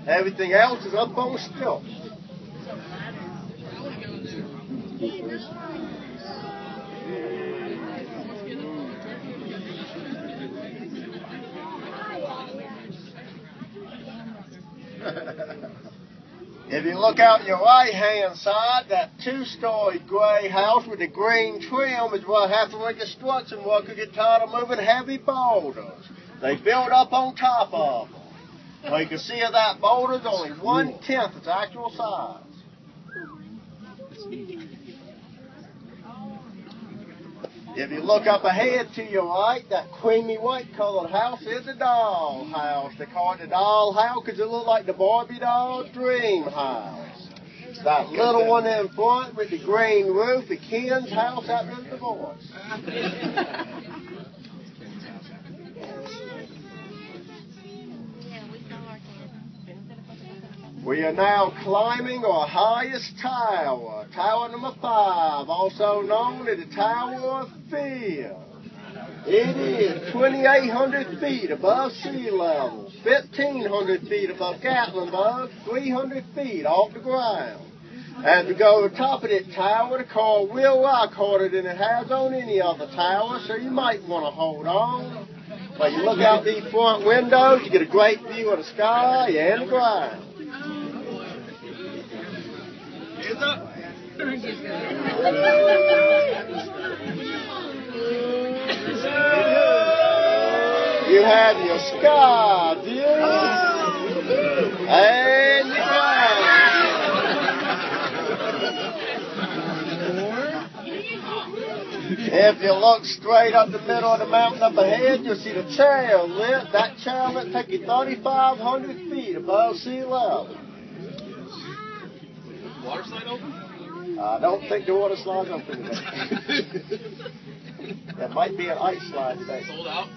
Everything else is up on stilts. If you look out your right-hand side, that two-story gray house with the green trim is what happened when construction workers get tired of moving heavy boulders. They build up on top of them. Well, you can see that boulder's only 1/10 its actual size. If you look up ahead to your right, that creamy white-colored house is the doll house. They call it the doll house because it looks like the Barbie doll's dream house. That little one in front with the green roof, the Ken's house after the divorce. We are now climbing our highest tower, tower number 5, also known as the Tower of Fear. It is 2,800 feet above sea level, 1,500 feet above gatlinburg, 300 feet off the ground. As we go to the top of that tower, the car will rock harder than it has on any other tower, so you might want to hold on. But you look out these front windows, you get a great view of the sky and the ground. Hands up. You have your sky view and your ground. If you look straight up the middle of the mountain up ahead, you'll see the chair lit. That chair lit take you 3,500 feet above sea level. Water slide open? I don't think the water slide's open today. That might be an ice slide today. Sold out?